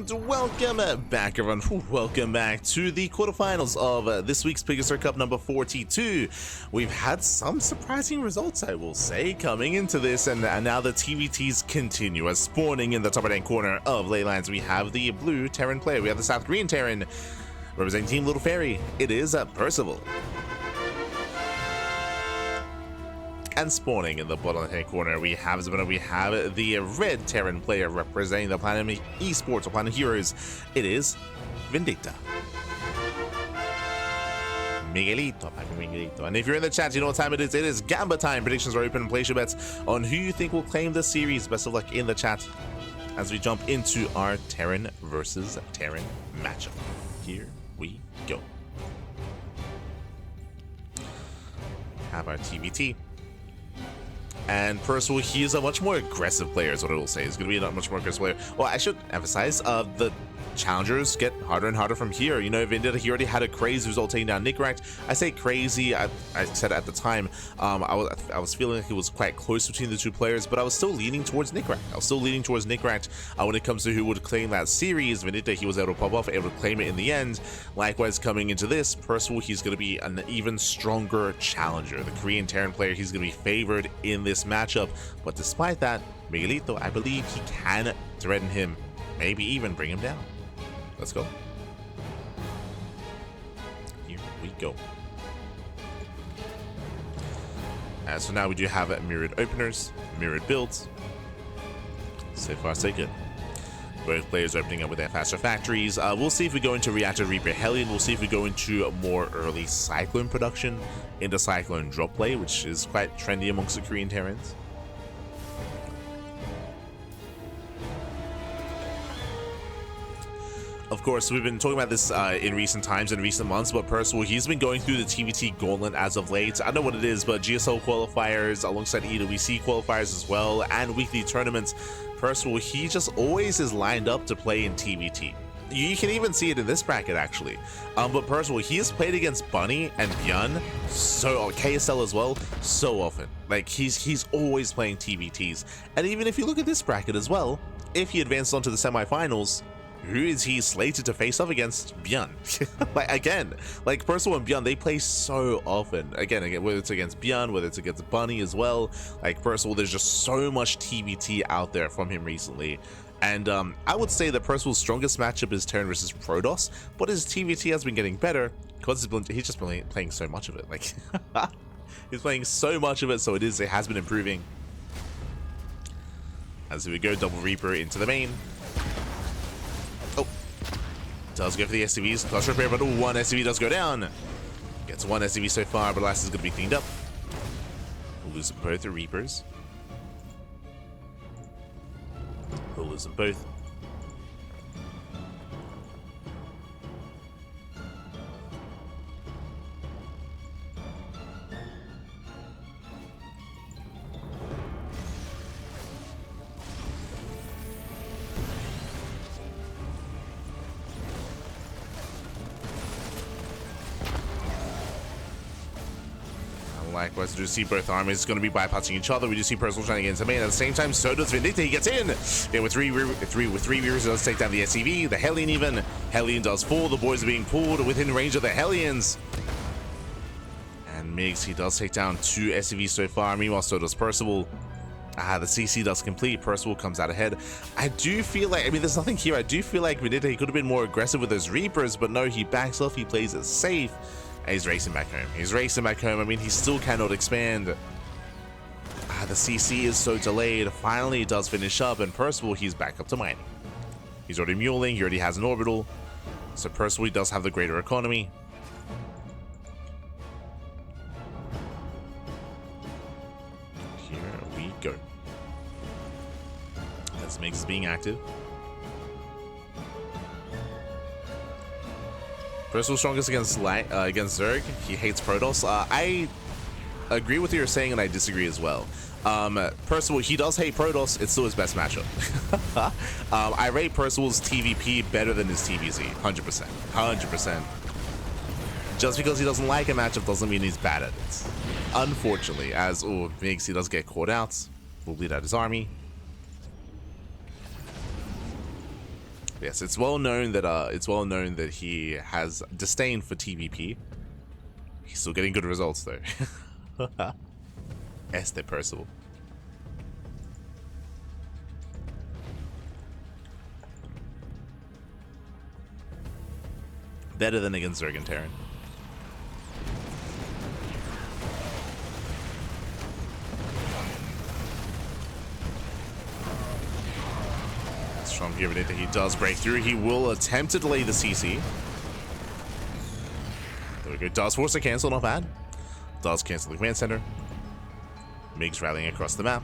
and welcome back, everyone. Welcome back to the quarterfinals of this week's PiGosaur Cup number 42. We've had some surprising results, I will say, coming into this, and now the TvTs continue as spawning in the top right-hand corner of Leylands. We have the blue Terran player, we have the South Korean Terran representing Team Little Fairy. It is Percival. And spawning in the bottom left-hand corner, we have the red Terran player representing the Planet Esports or Planet Heroes. It is Vindicta. Miguelito. And if you're in the chat, you know what time it is. It is Gamba time. Predictions are open and place your bets on who you think will claim the series. Best of luck in the chat as we jump into our Terran versus Terran matchup. Here we go. Have our TvT. And Percival, he is a much more aggressive player, is what I will say. He's going to be a much more aggressive player. Well, I should emphasize, the challengers get harder and harder from here. You know, Vindicta, he already had a crazy result taking down Nickrat. I say crazy, I said at the time, I was feeling like it was quite close between the two players, but I was still leaning towards Nickrat. When it comes to who would claim that series. Vindicta, he was able to pop off, able to claim it in the end. Likewise, coming into this, Percival, he's going to be an even stronger challenger. The Korean Terran player, he's going to be favored in this matchup, but despite that, Miguelito, I believe he can threaten him, maybe even bring him down. Let's go. Here we go. So now we do have mirrored openers, mirrored builds. So far, so good. Both players opening up with their faster factories. We'll see if we go into Reactor Reaper Hellion. We'll see if we go into more early Cyclone production, into Cyclone drop play, which is quite trendy amongst the Korean Terrans. Of course, we've been talking about this in recent times, in recent months, but Percival, he's been going through the TvT gauntlet as of late. I don't know what it is, but GSL qualifiers alongside EWC qualifiers as well, and weekly tournaments. Percival, he just always is lined up to play in TvT. You can even see it in this bracket, actually. But Percival, he has played against Bunny and Byun, KSL as well, so often. Like, he's always playing TvTs. And even if you look at this bracket as well, if he advances onto the semifinals, who is he slated to face off against? Byun. Like Percival and Byun, they play so often. Again, whether it's against Byun, whether it's against Bunny as well. Like Percival, there's just so much TvT out there from him recently. And I would say that Percival's strongest matchup is Terran versus Protoss, but his TvT has been getting better because he's just been playing so much of it. Like, he's playing so much of it, so it has been improving. As we go, double Reaper into the main. Oh, does go for the SCVs. Clutch repair, but one SCV does go down. Gets one SCV so far, but last is going to be cleaned up. We'll lose both the Reapers. We'll lose them both. Likewise, we do see both armies going to be bypassing each other. We do see Percival trying to get into main. At the same time, so does Vindicta. He gets in. Yeah, with three Reapers, does take down the SCV. The Hellion even. Hellion does fall. The boys are being pulled within range of the Hellions. And Migs, he does take down two SCVs so far. Meanwhile, so does Percival. The CC does complete. Percival comes out ahead. I do feel like, I mean, there's nothing here. I do feel like Vindicta, he could have been more aggressive with those Reapers, but no, he backs off. He plays it safe. And he's racing back home. I mean, he still cannot expand. The CC is so delayed. Finally, he does finish up, and Percival, he's back up to mining. He's already muling. He already has an orbital. So Percival, he does have the greater economy. Here we go. As Migs is being active. Percival's strongest against Zerg. He hates Protoss. I agree with what you're saying, and I disagree as well. Percival, he does hate Protoss. It's still his best matchup. I rate Percival's TVP better than his TVZ. 100%. 100%. Just because he doesn't like a matchup doesn't mean he's bad at it. Unfortunately, as Migs, he does get caught out. Will bleed out his army. Yes, it's well known that he has disdain for TvP. He's still getting good results though. Este Percival. Better than against Zerg and Terran. From here, Vindicta, he does break through. He will attempt to delay the CC. There we go. Does force a cancel, not bad. Does cancel the command center. Migs rallying across the map.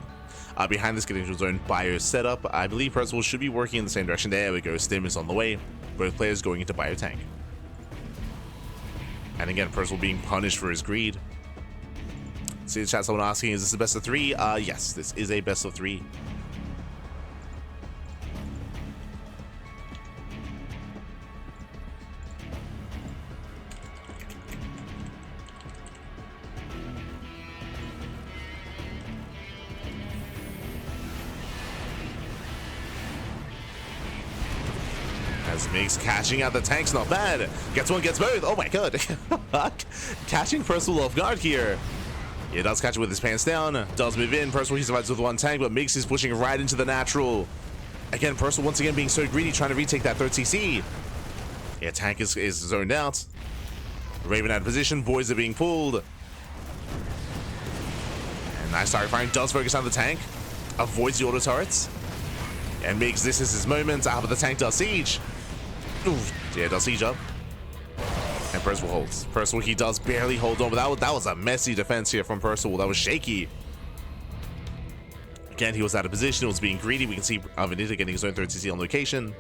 Behind this getting into zone bio setup, I believe Percival should be working in the same direction. There we go. Stim is on the way. Both players going into bio tank. And again, Percival being punished for his greed. See the chat, someone asking, is this a best of 3? Yes, this is a best of 3. Migs catching out the tanks, not bad. Gets one, gets both. Oh my god. Catching Percival off guard here. He does catch it with his pants down. Does move in. Percival, he survives with one tank, but Migs is pushing right into the natural. Again, Percival once again being so greedy, trying to retake that third CC. Yeah, tank is zoned out. Raven out of position. Boys are being pulled. And nice target firing. Does focus on the tank. Avoids the auto turrets. And Migs, this is his moment. But the tank does siege. Oof. Yeah, does siege up. And Percival holds. Percival, he does barely hold on, but that was a messy defense here from Percival. That was shaky. Again, he was out of position. He was being greedy. We can see Vindicta getting his own third CC on location.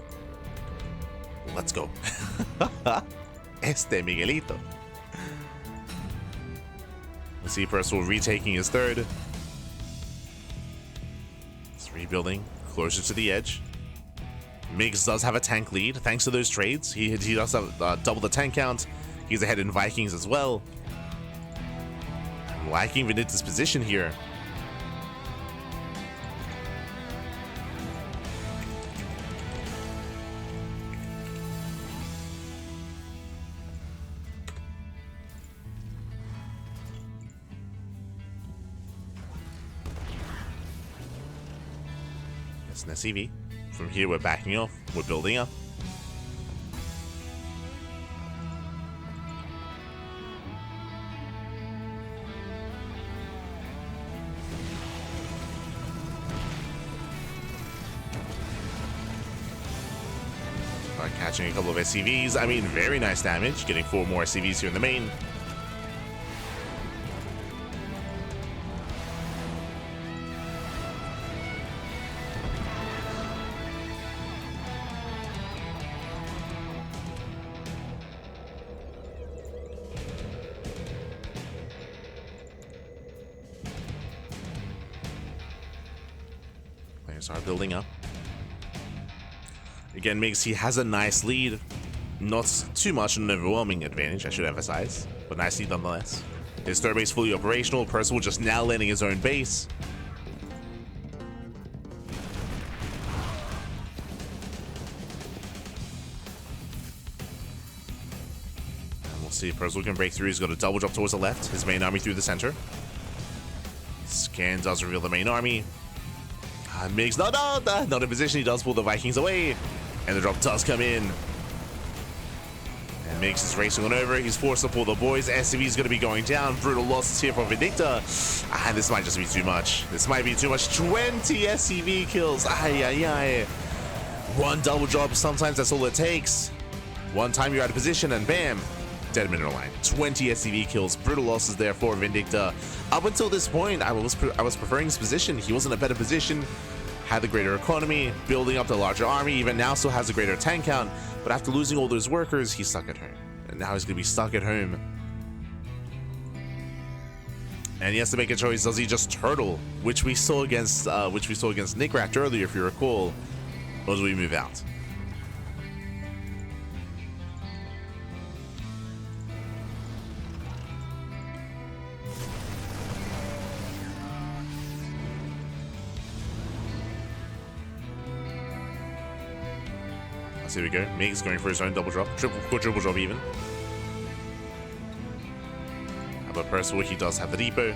Let's go. Este Miguelito. We see Percival retaking his third. It's rebuilding closer to the edge. Migs does have a tank lead thanks to those trades. He does have double the tank count. He's ahead in Vikings as well. I'm liking Vindicta's position here. It's an SCV. From here, we're backing off. We're building up. Catching a couple of SCVs. I mean, very nice damage. Getting 4 more SCVs here in the main. Players are building up. Again, Migs, he has a nice lead. Not too much an overwhelming advantage, I should emphasize, but nice lead nonetheless. His third base fully operational. Percival just now landing his own base. And we'll see if Percival can break through. He's got a double drop towards the left. His main army through the center. Scan does reveal the main army. Migs, not in position. He does pull the Vikings away. And the drop does come in. And Migs is racing on over. He's forced to pull the boys. SCV is going to be going down. Brutal losses here from Vindicta. And this might just be too much. This might be too much. 20 SCV kills. One double drop. Sometimes that's all it takes. One time you're out of position and bam. Dead mineral line. 20 SCV kills. Brutal losses there for Vindicta. Up until this point, I was preferring his position. He was in a better position. Had the greater economy, building up the larger army, even now still has a greater tank count, but after losing all those workers, he's stuck at home. And now he's going to be stuck at home. And he has to make a choice. Does he just turtle, which we saw against Nick Rat earlier, if you recall, or do we move out? So here we go. Mig's going for his own double drop. Quadruple drop even. How about Percival? He does have the depot.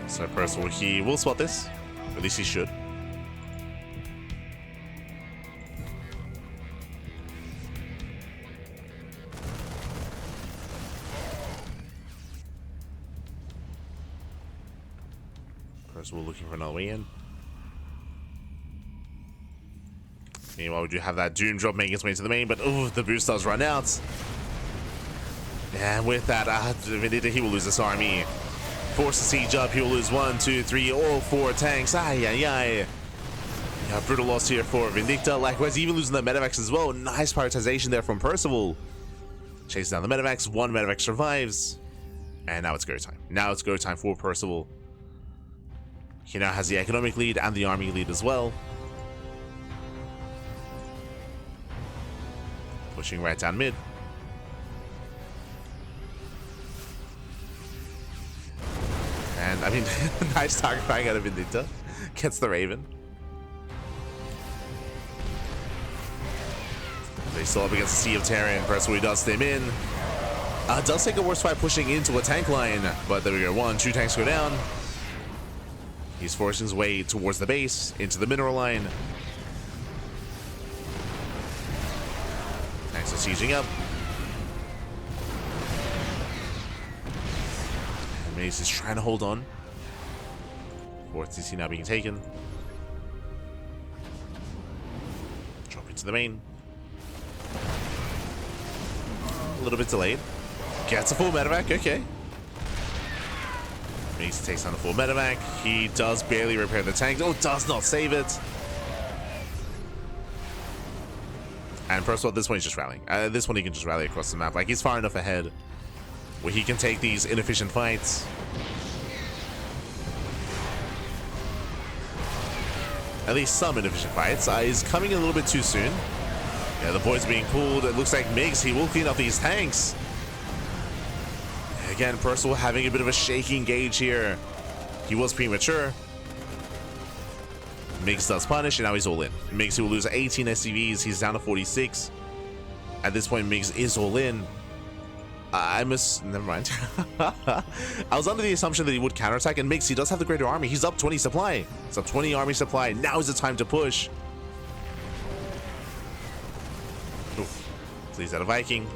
So Percival, he will spot this. At least he should. Percival looking for another way in. Meanwhile, we do have that Doom drop making its way to the main, but oh, the boost does run out. And with that, Vindicta, he will lose this army. Force the siege up, he will lose 1, 2, 3, all 4 tanks. Ay, ay, ay. Yeah, brutal loss here for Vindicta. Likewise, even losing the medevacs as well. Nice prioritization there from Percival. Chasing down the medevacs. 1 medevac survives. And now it's go time. Now it's go time for Percival. He now has the economic lead and the army lead as well. Pushing right down mid. And I mean, nice target firing out of Vindicta. Gets the Raven. They still up against the Sea of Terran. Percival does stem in. Does take a worse fight pushing into a tank line. But there we go. 1, 2 tanks go down. He's forcing his way towards the base, into the mineral line. Tanks are sieging up. Mace is trying to hold on. 4th CC now being taken. Drop into the main. A little bit delayed. Gets a full medevac, okay. Mace takes on a full medevac. He does barely repair the tank. Oh, does not save it. And Percival at this point is just rallying. At this point he can just rally across the map. Like, he's far enough ahead where he can take these inefficient fights. At least some inefficient fights. He's coming a little bit too soon. Yeah, the boy's being pulled. It looks like Migs, he will clean up these tanks. Again, Percival having a bit of a shaky engage here. He was premature. Migs does punish, and now he's all in. Migs, he will lose 18 SCVs. He's down to 46. At this point, Migs is all in. Never mind. I was under the assumption that he would counterattack, and Migs, he does have the greater army. He's up 20 supply. He's up 20 army supply. Now is the time to push. Oof. Please out a Viking.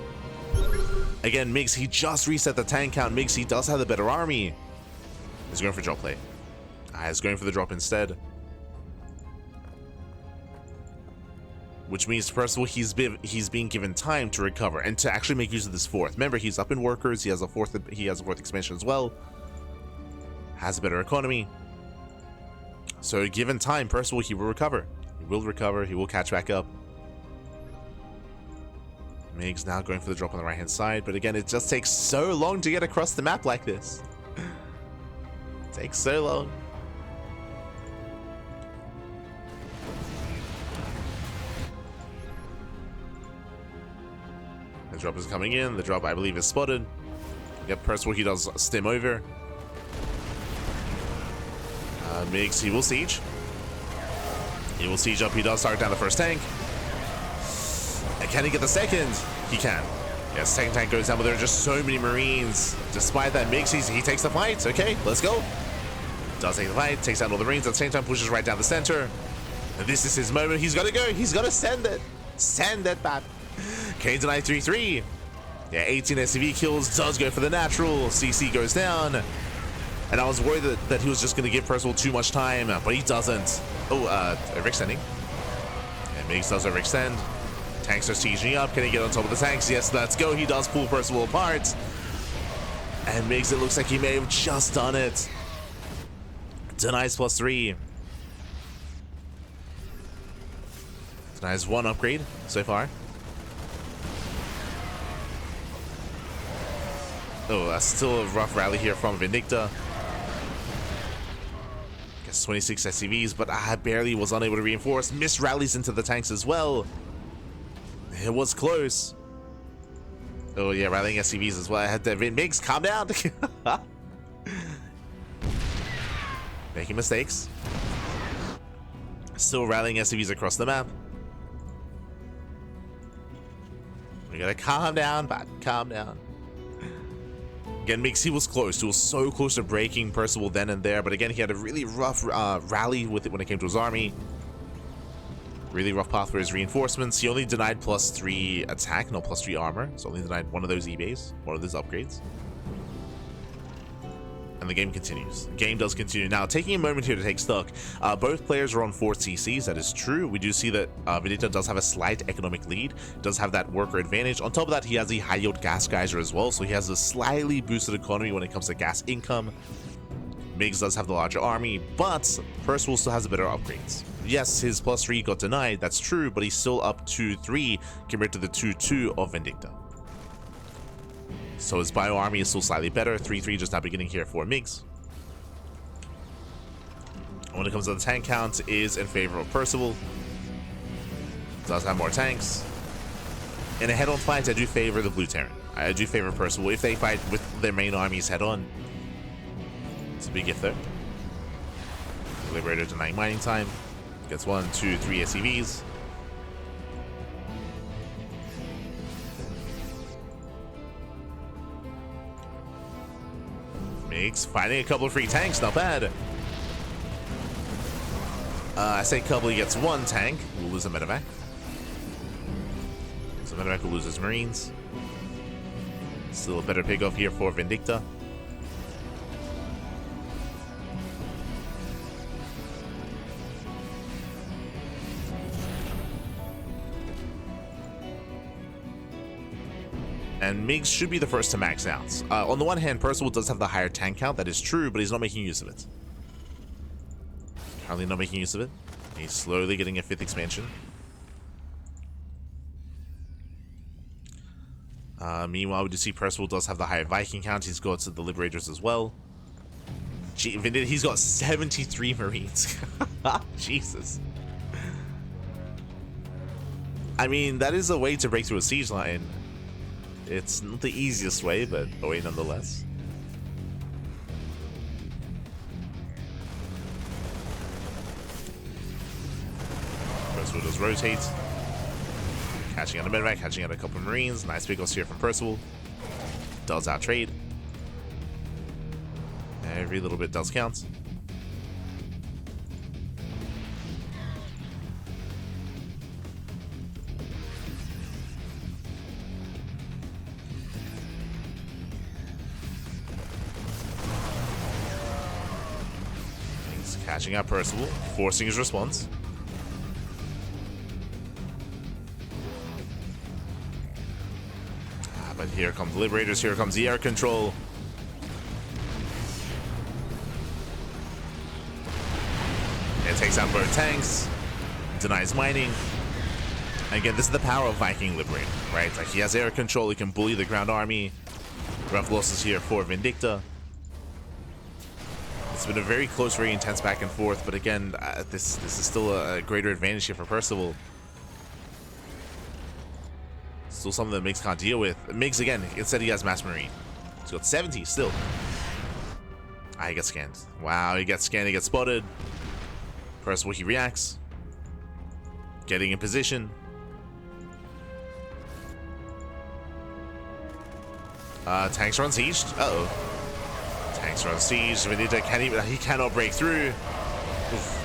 Again, Migs, he just reset the tank count. Migs, he does have the better army. He's going for drop play. He's going for the drop instead. Which means Percival, he's being given time to recover and to actually make use of this 4th. Remember, he's up in workers. He has a 4th expansion as well. Has a better economy. So given time, Percival, he will recover. He will recover. He will catch back up. Migs now going for the drop on the right hand side, but again, it just takes so long to get across the map like this. It takes so long. The drop is coming in. The drop, I believe, is spotted. Yep, Percival, he does stem over. Migs, he will siege. He will siege up. He does start down the first tank. And can he get the second? He can. Yes, second tank goes down, but there are just so many Marines. Despite that, Migs, he takes the fight. Okay, let's go. Does take the fight, takes out all the Marines. At the same time, pushes right down the center. And this is his moment. He's got to go. He's got to send it. Send it back. K denied 3-3. Yeah, 18 SCV kills, does go for the natural. CC goes down. And I was worried that he was just going to give Percival too much time, but he doesn't. Oh, overextending. And Migs does overextend. Tanks are sieging up. Can he get on top of the tanks? Yes, let's go. He does pull Percival apart. And Migs, it looks like he may have just done it. Denies +3. Denies 1 upgrade so far. Oh, that's still a rough rally here from Vindicta. Gets 26 SCVs, but barely was unable to reinforce. Missed rallies into the tanks as well. It was close. Oh yeah, rallying SCVs as well. I had to Migs, calm down. Making mistakes. Still rallying SCVs across the map. We gotta calm down, but calm down. Again, Migs, he was close. He was so close to breaking Percival then and there, but again, he had a really rough rally with it when it came to his army. Really rough path for his reinforcements. He only denied +3 attack, no +3 armor. So only denied one of those ebays, one of those upgrades. And the game continues. The game does continue. Now, taking a moment here to take stock, both players are on 4 CCs. That is true. We do see that Vindicta does have a slight economic lead, does have that worker advantage. On top of that, he has the high yield gas geyser as well, so he has a slightly boosted economy when it comes to gas income. Migs does have the larger army, but Percival still has better upgrades. Yes, his +3 got denied, that's true, but he's still up to 3 compared to the 2-2 of Vindicta. So his bio army is still slightly better. 3-3 just now beginning here for Migs. And when it comes to the tank count, is in favor of Percival. Does have more tanks. In a head-on fight, I do favor the Blue Terran. I do favor Percival if they fight with their main armies head-on. It's a big if there. Liberator denying mining time. Gets 1, 2, 3 SCVs. Migs finding a couple of free tanks, not bad. I say couple, he gets 1 tank. We'll lose a medevac. So medevac will lose his marines. Still a better pick-off here for Vindicta. And Migs should be the first to max out. On the one hand, Percival does have the higher tank count, that is true, but he's not making use of it. Currently not making use of it. He's slowly getting a 5th expansion. Meanwhile, we do see Percival does have the higher Viking count. He's got the Liberators as well. Gee, he's got 73 Marines. Jesus. I mean, that is a way to break through a siege line. It's not the easiest way, but a way nonetheless. Percival does rotate. Catching out a medevac, catching out a couple of marines. Nice big here from Percival. Does out trade. Every little bit does count. Catching out Percival, forcing his response. But here come the Liberators, here comes the air control. It takes out both tanks, denies mining. Again, this is the power of Viking Liberator, right? Like, he has air control, he can bully the ground army. Rough losses here for Vindicta. It's been a very close, very intense back and forth, but again, this is still a greater advantage here for Percival. Still something that Migs can't deal with. Migs, again, instead he has Mass Marine. He's got 70 still. He gets scanned. Wow, he gets scanned, he gets spotted. Percival, he reacts. Getting in position. Tanks are on siege. Uh-oh. Tanks are on siege. Vindicta he cannot break through. Oof.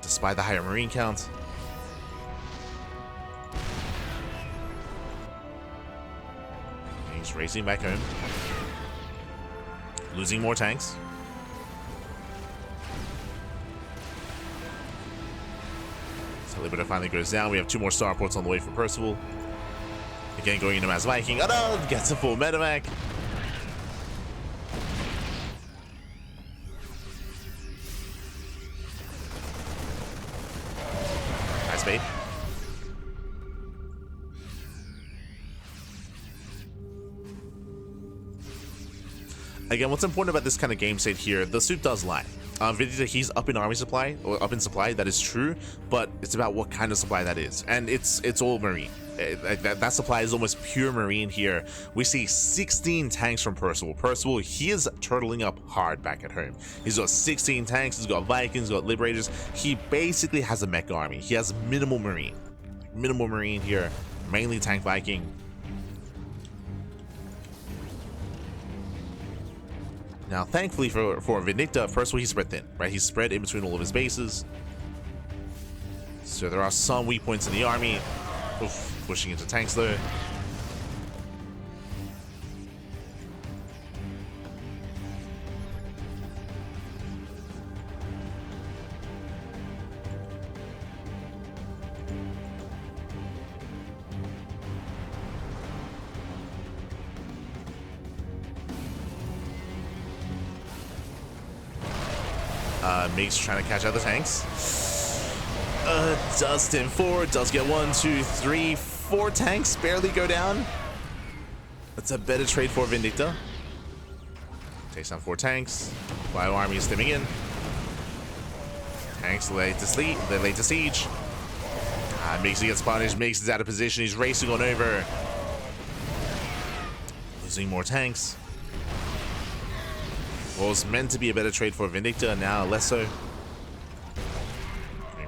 Despite the higher marine count. He's racing back home. Losing more tanks. So Liberator finally goes down. We have 2 more starports on the way for Percival. Again, going into Mass Viking. Oh no! Gets a full medevac. Nice bait. Again, what's important about this kind of game state here, the soup does lie. Vindicta, he's up in army supply, or up in supply, that is true, but it's about what kind of supply that is. And it's all marine. That supply is almost pure marine here. We see 16 tanks from Percival. Percival, he is turtling up hard back at home. He's got 16 tanks, he's got Vikings, he's got Liberators. He basically has a mech army. He has minimal marine. Minimal marine here, mainly tank Viking. Now, thankfully for Vindicta, Percival, he's spread thin, right? He's spread in between all of his bases. So there are some weak points in the army. Oof, pushing into tanks though. Mace trying to catch out the tanks. Does Tim forward, does get 1, 2, 3, 4 tanks barely go down. That's a better trade for Vindicta. Takes down 4 tanks. Bio army is stimming in. Tanks laid to sleep, they're laid to siege. Mace gets punished, Mace is out of position, he's racing on over. Losing more tanks. What was meant to be a better trade for Vindicta, now less so.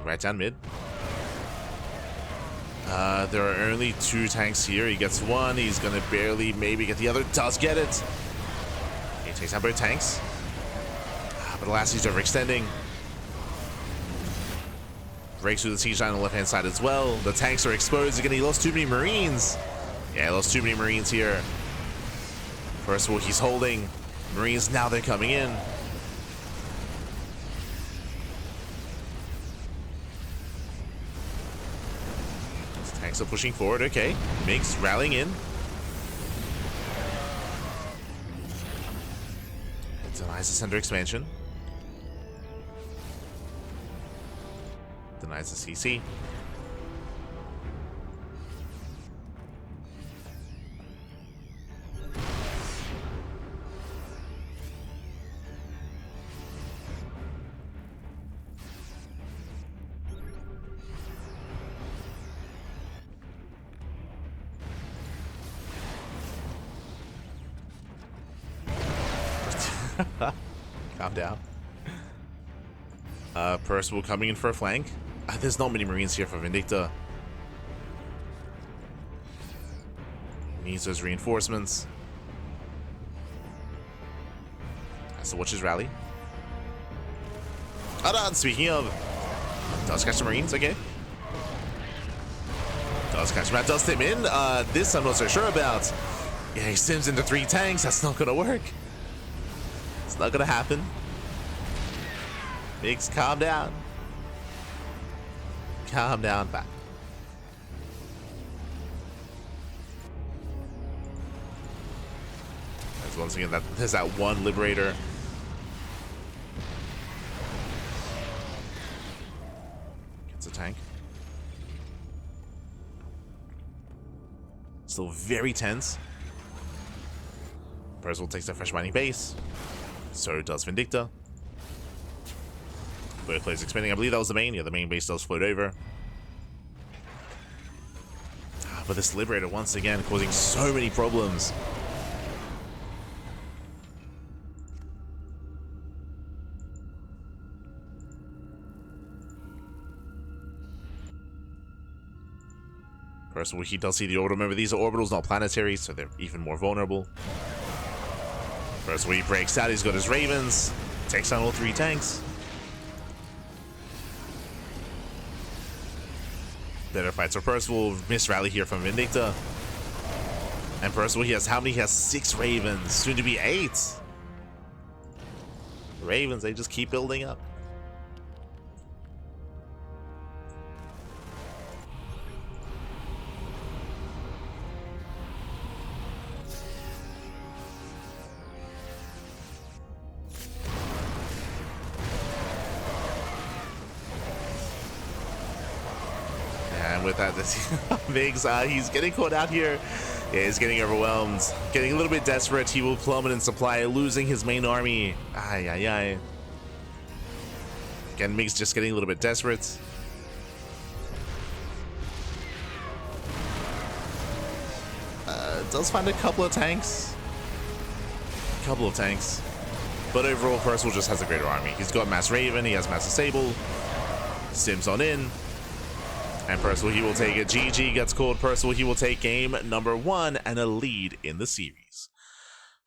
Right down mid. There are only 2 tanks here. He gets 1. He's gonna barely maybe get the other. Does get it. He takes out both tanks. But alas, he's overextending. Breaks through the siege line on the left-hand side as well. The tanks are exposed. Again, he lost too many Marines. Yeah, he lost too many Marines here. First of all, he's holding. Marines, now they're coming in. Tanks are pushing forward, okay. Mix rallying in. It denies the center expansion. Denies the CC. Calm down. Percival coming in for a flank. There's not many Marines here for Vindicta. Needs those reinforcements. Has to watch his rally. Hold on, speaking of, does catch the Marines, okay. Does catch him out, does him in. This I'm not so sure about. Yeah, he sims into 3 tanks, that's not gonna work. It's not gonna happen. Biggs, calm down. Calm down, back. As once again, there's that 1 Liberator. Gets a tank. Still very tense. Percival takes the fresh mining base. So does Vindicta. Both players expanding. I believe that was the main. Yeah, the main base does float over. But this Liberator, once again, causing so many problems. Percival, he does see the orbital. Remember, these are orbitals, not planetary, so they're even more vulnerable. Percival, he breaks out. He's got his Ravens. Takes down all 3 tanks. Better fights for Percival. Missed rally here from Vindicta. And Percival, he has how many? He has 6 Ravens. Soon to be 8. Ravens, they just keep building up. With that, Biggs, he's getting caught out here. Yeah, he's getting overwhelmed, getting a little bit desperate. He will plummet in supply, losing his main army. Ay, ay, ay. Again, Miggs just getting a little bit desperate. does find a couple of tanks. But overall, Percival just has a greater army. He's got Mass Raven, he has Mass Disable, Sims on in, and Percival, he will take it. GG gets called. Percival, he will take game number 1 and a lead in the series.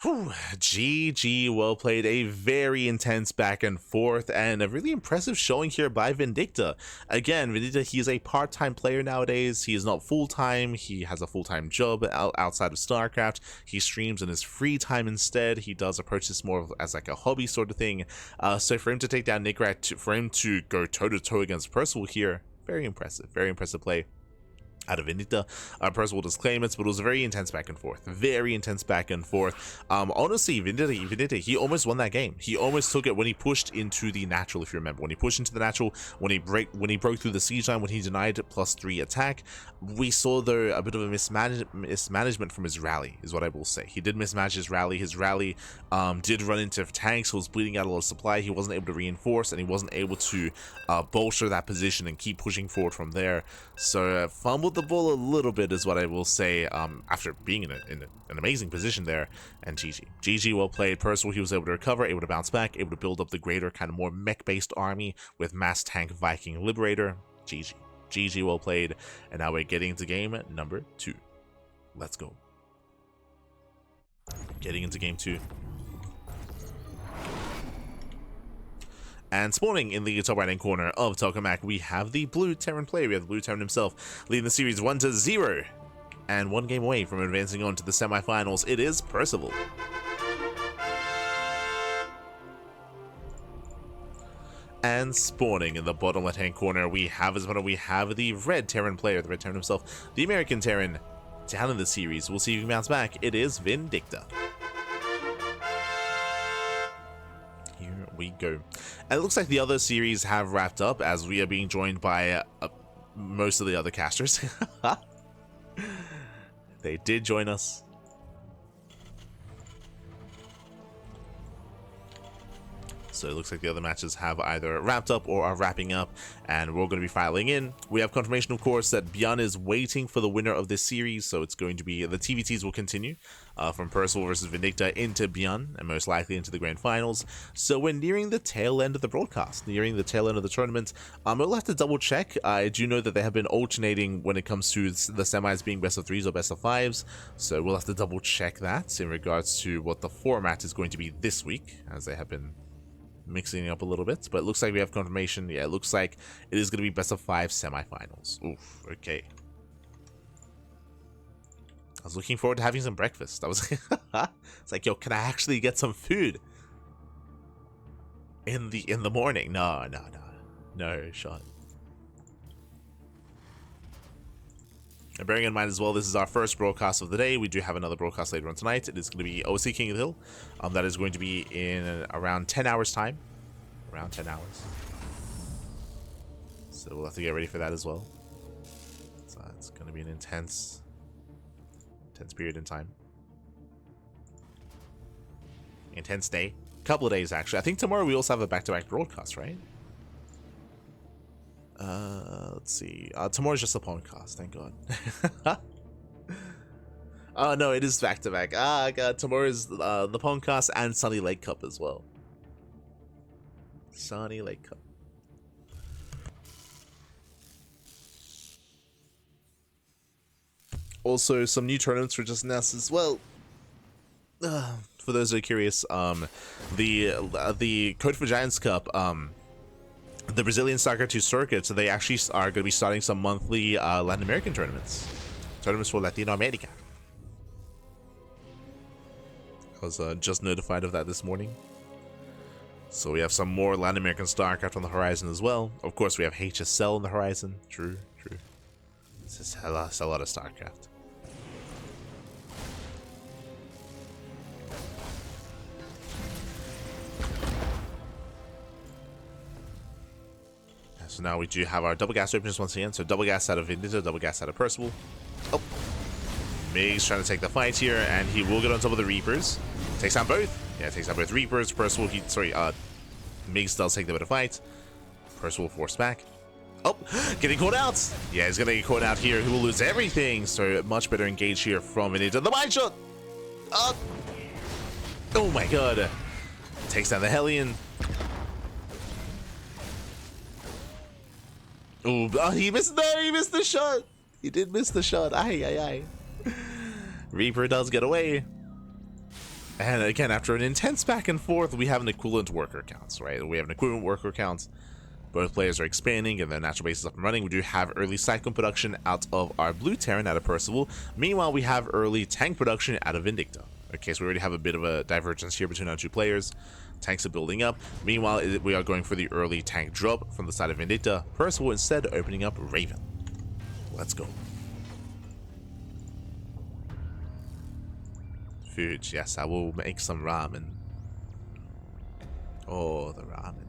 Whew, GG, well played. A very intense back and forth and a really impressive showing here by Vindicta. Again, Vindicta, he is a part-time player nowadays. He is not full-time. He has a full-time job outside of StarCraft. He streams in his free time instead. He does approach this more as like a hobby sort of thing. So for him to take down Nickrat, for him to go toe-to-toe against Percival here, very impressive play out of Vindicta. Percival does claim it, but it was a very intense back and forth. Honestly, Vindicta, he almost won that game. He almost took it when he pushed into the natural, if you remember. When he pushed into the natural, when he broke through the siege line, when he denied +3 attack, we saw though a bit of a mismanagement from his rally, is what I will say. He did mismanage his rally. His rally did run into tanks, who was bleeding out a lot of supply. He wasn't able to reinforce, and he wasn't able to bolster that position and keep pushing forward from there. So fumbled the ball a little bit, is what I will say, after being in an amazing position there. And GG, well played. Percival, he was able to recover, able to bounce back, able to build up the greater kind of more mech-based army with Mass Tank Viking Liberator. GG, well played. And now we're getting into game number 2. Let's go. Getting into game 2. And spawning in the top right-hand corner of Tokamak, we have the blue Terran player. We have the blue Terran himself, leading the series 1-0. And 1 game away from advancing on to the semifinals. It is Percival. And spawning in the bottom left-hand corner, we have the red Terran player, the red Terran himself, the American Terran, down in the series. We'll see if he can bounce back. It is Vindicta. We go. And it looks like the other series have wrapped up, as we are being joined by most of the other casters. They did join us. So it looks like the other matches have either wrapped up or are wrapping up, and we're going to be filing in. We have confirmation, of course, that Bjorn is waiting for the winner of this series, so it's going to be, the TvTs will continue from Percival versus Vindicta into Bjorn, and most likely into the grand finals. So we're nearing the tail end of the broadcast, nearing the tail end of the tournament. We'll have to double check. I do know that they have been alternating when it comes to the semis being best of 3s or best of 5s, so we'll have to double check that in regards to what the format is going to be this week, as they have been mixing it up a little bit. But it looks like we have confirmation. Yeah, it looks like it is going to be best of 5 semifinals. Oof, okay. I was looking forward to having some breakfast. I was it's like, yo, can I actually get some food in the morning? No shot. And bearing in mind as well, this is our first broadcast of the day. We do have another broadcast later on tonight. It is going to be OC King of the Hill. That is going to be in around 10 hours time. Around 10 hours. So we'll have to get ready for that as well. So it's going to be an intense period in time. Intense day. Couple of days, actually. I think tomorrow we also have a back-to-back broadcast, right? Let's see. Tomorrow's just a podcast, thank God. Oh no, it is back to back. God, tomorrow is the podcast and Sunny Lake Cup as well. Sunny Lake Cup. Also, some new tournaments were just announced as well. For those who are curious, the Code for Giants Cup, the Brazilian StarCraft 2 circuit, so they actually are going to be starting some monthly Latin American tournaments for Latino America. I was just notified of that this morning. So we have some more Latin American StarCraft on the horizon as well. Of course, we have HSL on the horizon. True. This is a lot of StarCraft. So now we do have our double gas openers once again. So double gas out of Vindicta, double gas out of Percival. Oh, Mig's trying to take the fight here, and he will get on top of the Reapers. Takes down both. Yeah, takes down both Reapers. Percival, Migs does take the bit of fight. Percival forced back. Oh, getting caught out. Yeah, he's gonna get caught out here. He will lose everything. So much better engage here from Vindicta. The mind shot. Oh my god. Takes down the Hellion. Oh, he missed. No, he missed the shot. He did miss the shot. Aye, aye, aye. Reaper does get away. And again, after an intense back and forth, we have an equivalent worker count, right? We have an equivalent worker count. Both players are expanding and their natural base is up and running. We do have early Cyclone production out of our blue Terran out of Percival. Meanwhile, we have early tank production out of Vindicta. Okay, so we already have a bit of a divergence here between our two players. Tanks are building up. Meanwhile, we are going for the early tank drop from the side of Vindicta. Percival instead opening up Raven. Let's go. Food, yes, I will make some ramen. Oh, the ramen.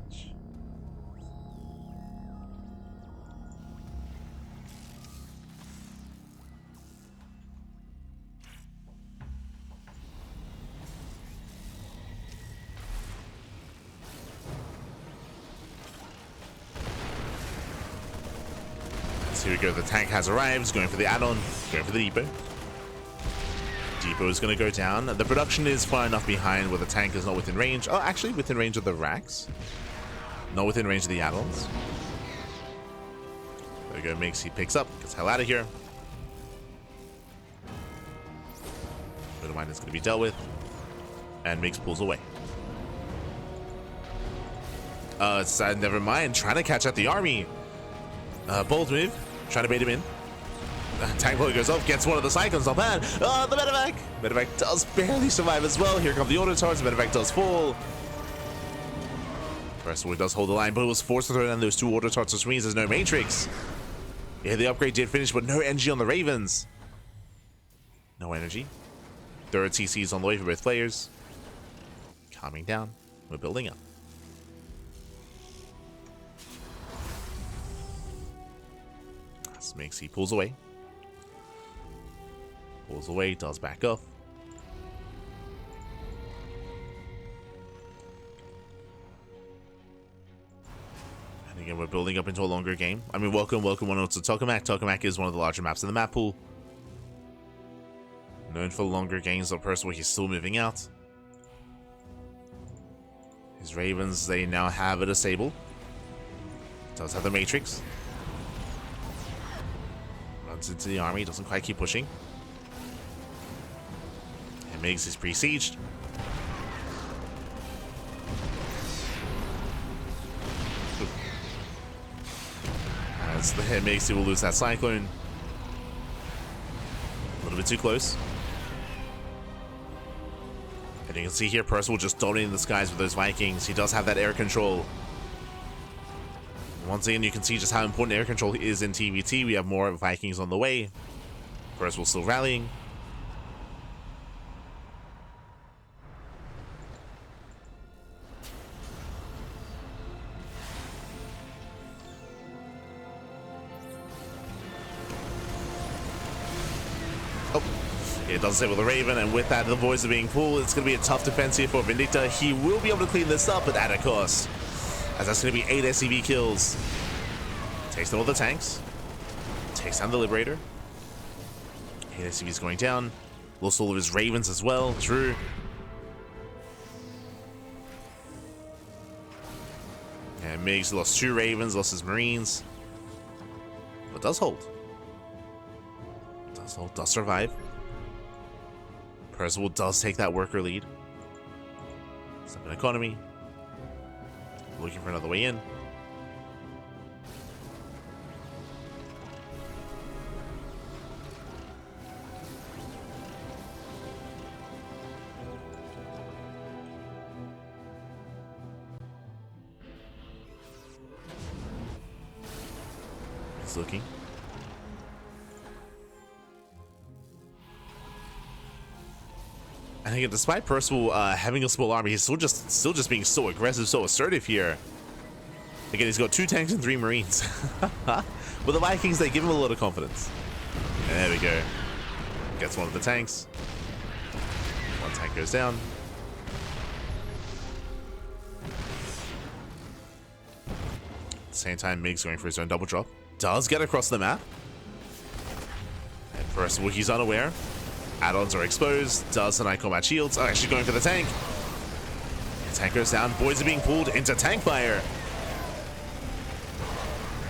Here we go, the tank has arrived, going for the add-on, going for the depot. Depot is going to go down. The production is far enough behind where the tank is not within range. Oh, actually within range of the racks. Not within range of the add-ons. There we go, Mix, he picks up, gets the hell out of here. Bit of mine is going to be dealt with. And Mix pulls away. Never mind, trying to catch out the army. Bold move. Trying to bait him in. Tank bullet goes off, gets one of the Cyclones, not bad. Oh, the medevac! Medevac does barely survive as well. Here come the auto turrets, medevac does fall. Percival does hold the line, but it was forced to throw down those two auto turrets, which means there's no Matrix. Yeah, the upgrade did finish, but no energy on the Ravens. No energy. There are TCs on the way for both players. Calming down. We're building up. Makes he pulls away. Pulls away, does back up. And again, we're building up into a longer game. I mean, welcome one to Tokamak. Tokamak is one of the larger maps in the map pool. Known for longer games, but Percival, he's still moving out. His Ravens, they now have a disable. Does have the Matrix. Runs into the army, doesn't quite keep pushing. And Migs is pre-sieged. As the hit Migs, he will lose that Cyclone. A little bit too close. And you can see here, Percival just dominating the skies with those Vikings. He does have that air control. Once again, you can see just how important air control is in TvT. We have more Vikings on the way. Percival still rallying. Oh, it does sit with the Raven, and with that, the voids are being pulled. It's going to be a tough defense here for Vindicta. He will be able to clean this up, but at a cost. As that's going to be 8 SCV kills. Takes down all the tanks. Takes down the Liberator. 8 SCVs going down. Lost all of his Ravens as well. True. And Migs lost 2 Ravens, lost his Marines. But does hold. Does hold, does survive. Percival does take that worker lead. Step in economy. Looking for another way in. He's looking. And again, despite Percival having a small army, he's still just being so aggressive, so assertive here. Again, he's got 2 tanks and 3 Marines. With the Vikings, they give him a lot of confidence. And there we go. Gets one of the tanks. One tank goes down. the same time, Mig's going for his own double drop. Does get across the map. And Percival, he's unaware. Add-ons are exposed. Does deny combat shields. Oh, actually going for the tank. The tank goes down. Boys are being pulled into tank fire.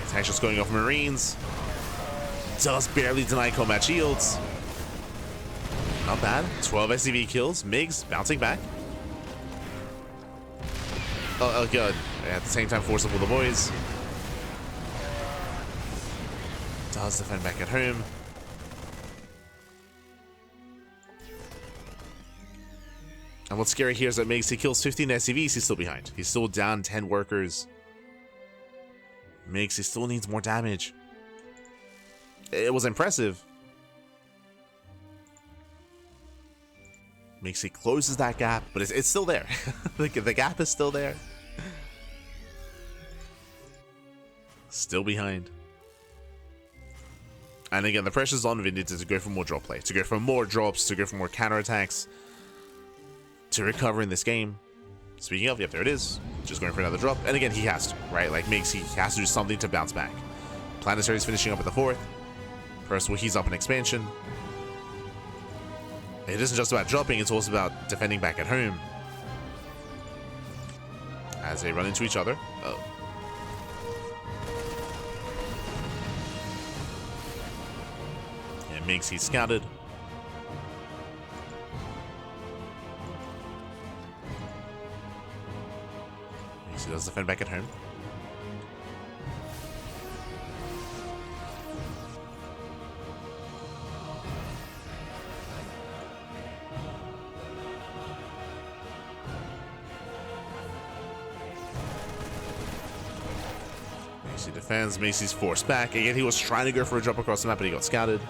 Tank's just going off Marines. Does barely deny combat shields. Not bad. 12 SCV kills. Migs bouncing back. Oh god. At the same time, forcible the boys. Does defend back at home. And what's scary here is that Migs, he kills 15 SCVs, he's still behind. He's still down 10 workers. Migs, he still needs more damage. It was impressive. Migs, he closes that gap, but it's still there. The gap is still there. Still behind. And again, the pressure's on Vindicta to go for more drop play, to go for more drops, to go for more counterattacks, to recover in this game. Speaking of, yep, there it is. Just going for another drop. And again, he has to, right? Like, Migs, he has to do something to bounce back. Planetary's finishing up at the 4th. Percival, he's up in expansion. It isn't just about dropping, it's also about defending back at home. As they run into each other. Oh. And Migs, he's scouted. Migs, he does defend back at home. Macy defends. Macy's forced back. Again, he was trying to go for a drop across the map, but he got scouted.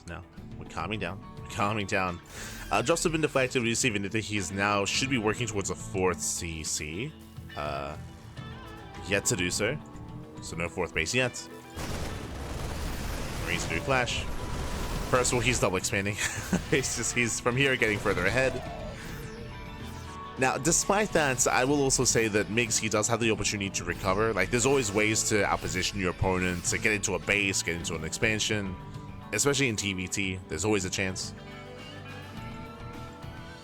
No, we're calming down. We're calming down. Drops have been deflected. We see Vindicta. He's now should be working towards a 4th CC. Yet to do so. So no 4th base yet. Marines do clash. Percival, he's double expanding. he's from here getting further ahead. Now, despite that, I will also say that Migs, he does have the opportunity to recover. Like, there's always ways to outposition your opponent, to get into a base, get into an expansion. Especially in TvT, there's always a chance.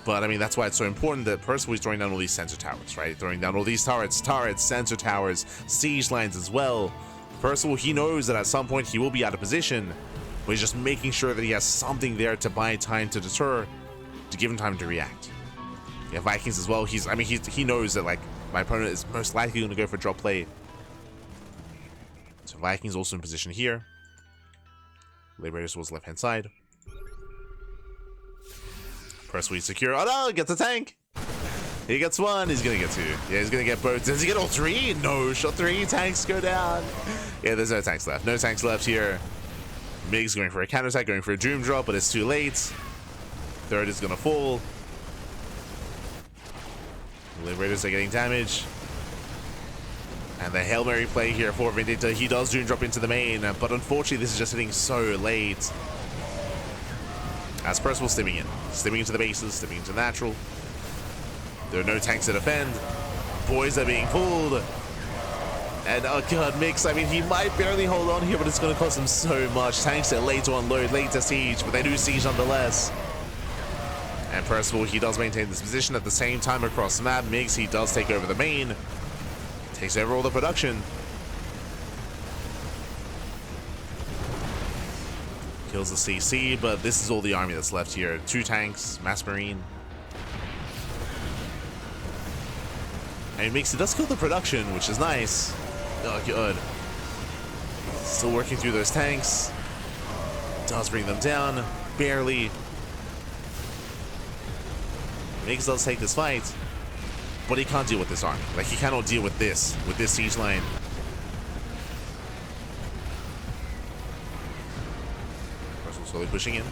But I mean, that's why it's so important that Percival is throwing down all these sensor towers, right? Throwing down all these turrets, sensor towers, siege lines as well. Percival, he knows that at some point he will be out of position, but he's just making sure that he has something there to buy time to deter, to give him time to react. Yeah, Vikings as well. He knows that like my opponent is most likely going to go for drop play. So Vikings also in position here. Liberators towards left hand side. Percival secure. Oh no, gets a tank. He gets 1. He's gonna get 2. Yeah, he's gonna get both. Does he get all 3? No, shot 3. Tanks go down. Yeah, there's no tanks left. No tanks left here. Migs going for a counterattack, going for a doom drop, but it's too late. 3rd is gonna fall. Liberators are getting damage. And the Hail Mary play here for Vindicta. He does doom drop into the main, but unfortunately this is just hitting so late. As Percival stimming in. Stimming into the bases, stimming into natural. There are no tanks to defend. Boys are being pulled. And oh god, Migs, I mean, he might barely hold on here, but it's going to cost him so much. Tanks are late to unload, late to siege, but they do siege nonetheless. And Percival, he does maintain this position at the same time across the map. Migs, he does take over the main. Takes over all the production. Kills the CC, but this is all the army that's left here. 2 tanks, Mass Marine. And Migs, it does kill the production, which is nice. Oh, good. Still working through those tanks. Does bring them down, barely. Migs does take this fight, but he can't deal with this army. Like, he cannot deal with this siege line. Percival slowly pushing in,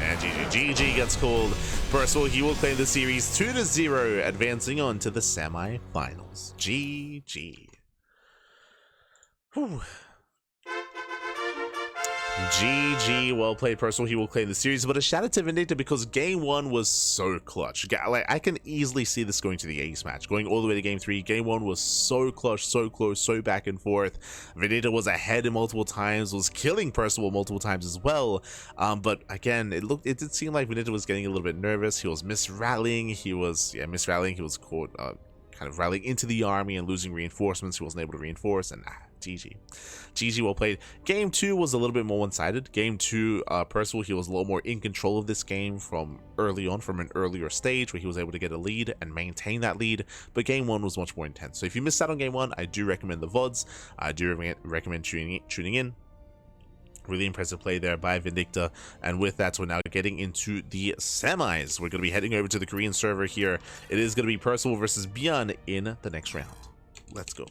and GG gets called. Percival, he will claim the series 2-0, advancing on to the semi-finals. GG. Whew. GG, well played, Percival. He will claim the series, but a shout out to Vindicta because game 1 was so clutch. Like, I can easily see this going to the ace match, going all the way to game 3. Game 1 was so clutch, so close, so back and forth. Vindicta was ahead multiple times, was killing Percival multiple times as well. But again, it did seem like Vindicta was getting a little bit nervous. He was misrallying. He was caught kind of rallying into the army and losing reinforcements. He wasn't able to reinforce, and GG. GG, well played. Game 2 was a little bit more one-sided. Game 2, Percival, he was a little more in control of this game from early on, from an earlier stage where he was able to get a lead and maintain that lead, but game 1 was much more intense. So if you missed out on game 1, I do recommend the VODs. I do recommend tuning in. Really impressive play there by Vindicta. And with that, we're now getting into the semis. We're going to be heading over to the Korean server here. It is going to be Percival versus Bjorn in the next round. Let's go.